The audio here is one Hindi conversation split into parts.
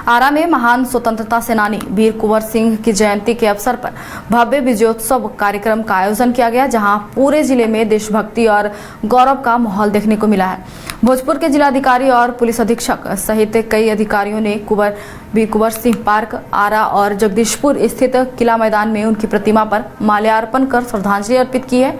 आरा में महान स्वतंत्रता सेनानी वीर कुंवर सिंह की जयंती के अवसर पर भव्य विजयोत्सव कार्यक्रम का आयोजन किया गया, जहां पूरे जिले में देशभक्ति और गौरव का माहौल देखने को मिला है। भोजपुर के जिलाधिकारी और पुलिस अधीक्षक सहित कई अधिकारियों ने वीर कुंवर सिंह पार्क, आरा और जगदीशपुर स्थित किला मैदान में उनकी प्रतिमा पर माल्यार्पण कर श्रद्धांजलि अर्पित की है।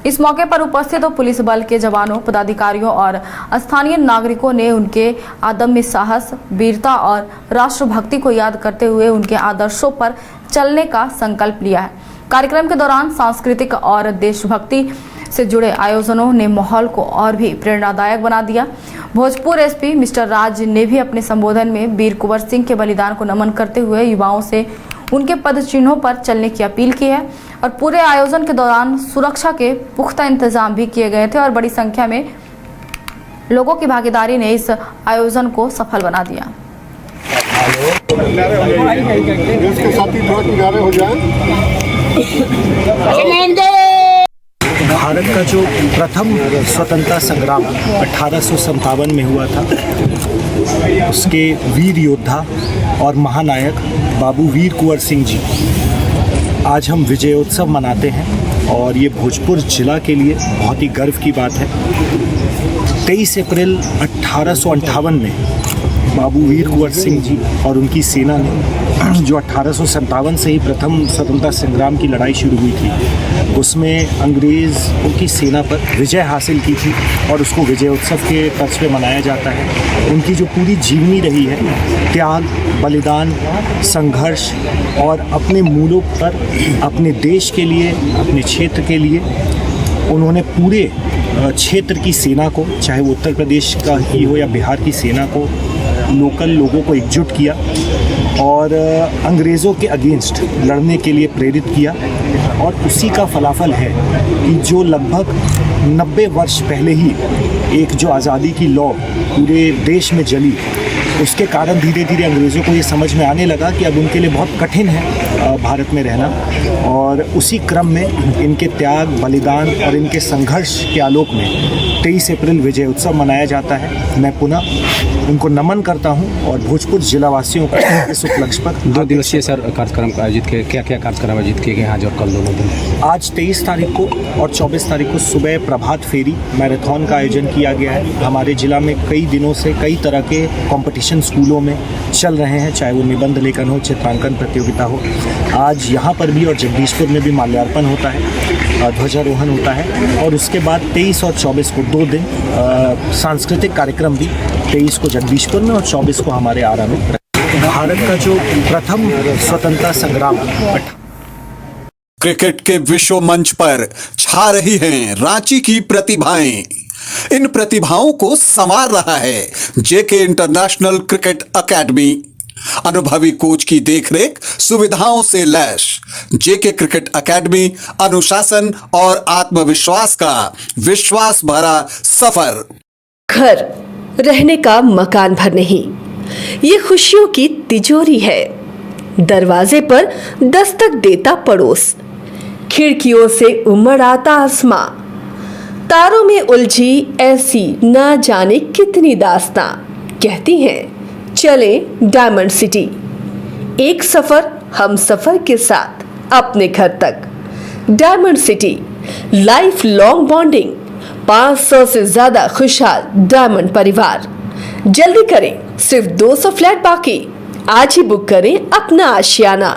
इस मौके पर उपस्थित पुलिस बल के जवानों, पदाधिकारियों और स्थानीय नागरिकों ने उनके अदम्य साहस, वीरता और राष्ट्रभक्ति को याद करते हुए उनके आदर्शों पर चलने का संकल्प लिया है। कार्यक्रम के दौरान सांस्कृतिक और देशभक्ति से जुड़े आयोजनों ने माहौल को और भी प्रेरणादायक बना दिया। भोजपुर एसपी मिस्टर राज ने भी अपने संबोधन में वीर कुंवर सिंह के बलिदान को नमन करते हुए युवाओं से उनके पद चिन्हों पर चलने की अपील की है और पूरे आयोजन के दौरान सुरक्षा के पुख्ता इंतजाम भी किए गए थे और बड़ी संख्या में लोगों की भागीदारी ने इस आयोजन को सफल बना दिया। भारत का जो प्रथम स्वतंत्रता संग्राम 1857 में हुआ था, उसके वीर योद्धा और महानायक बाबू वीर कुंवर सिंह जी, आज हम विजयोत्सव मनाते हैं और ये भोजपुर जिला के लिए बहुत ही गर्व की बात है। 23 अप्रैल 1858 में बाबू वीर कुंवर सिंह जी और उनकी सेना ने, जो 1857 से ही प्रथम स्वतंत्रता संग्राम की लड़ाई शुरू हुई थी, उसमें अंग्रेज़ों की सेना पर विजय हासिल की थी और उसको विजयोत्सव के तर्ज पे मनाया जाता है। उनकी जो पूरी जीवनी रही है, त्याग, बलिदान, संघर्ष और अपने मूलों पर, अपने देश के लिए, अपने क्षेत्र के लिए उन्होंने पूरे क्षेत्र की सेना को, चाहे वो उत्तर प्रदेश का ही हो या बिहार की सेना को, लोकल लोगों को एकजुट किया और अंग्रेज़ों के अगेंस्ट लड़ने के लिए प्रेरित किया। और उसी का फलाफल है कि जो लगभग 90 वर्ष पहले ही एक जो आज़ादी की लौ पूरे देश में जली, उसके कारण धीरे धीरे अंग्रेज़ों को ये समझ में आने लगा कि अब उनके लिए बहुत कठिन है भारत में रहना। और उसी क्रम में इनके त्याग, बलिदान और इनके संघर्ष के आलोक में 23 अप्रैल विजय उत्सव मनाया जाता है। मैं पुनः उनको नमन करता हूं और भोजपुर जिलावासियों को इस उपलक्ष्य पर 2 दिवसीय सर कार्यक्रम आयोजित किए, क्या कार्यक्रम आयोजित किए गए आज और कल दोनों दिन? आज 23 तारीख को और 24 तारीख को सुबह प्रभात फेरी मैराथन का आयोजन किया गया है। हमारे जिला में कई दिनों से कई तरह के कॉम्पिटिशन स्कूलों में चल रहे हैं, चाहे वो निबंध लेखन हो, चित्रांकन प्रतियोगिता हो। आज यहाँ पर भी और जगदीशपुर में भी माल्यार्पण होता है, ध्वजारोहण होता है और उसके बाद 23 और 24 को 2 दिन सांस्कृतिक कार्यक्रम भी, 23 को जगदीशपुर में और 24 को हमारे आरा में। भारत का जो प्रथम स्वतंत्रता संग्राम क्रिकेट के विश्व मंच पर छा रही हैं रांची की प्रतिभाएं। इन प्रतिभाओं को संवार रहा है जेके इंटरनेशनल क्रिकेट एकेडमी। अनुभवी कोच की देखरेख, सुविधाओं से लैस जेके क्रिकेट एकेडमी अनुशासन और आत्मविश्वास का विश्वास भरा सफर। घर रहने का मकान भर नहीं, ये खुशियों की तिजोरी है। दरवाजे पर दस्तक देता पड़ोस, खिड़कियों से उमड़ आता आसमां, तारों में उलझी ऐसी ना जाने कितनी दास्तां। कहती हैं चले डायमंड सिटी, एक सफर हम सफर के साथ अपने घर तक। Diamond city, life long bonding, 500 से ज्यादा खुशहाल डायमंड परिवार। जल्दी करें, सिर्फ 200 फ्लैट बाकी। आज ही बुक करें अपना आशियाना।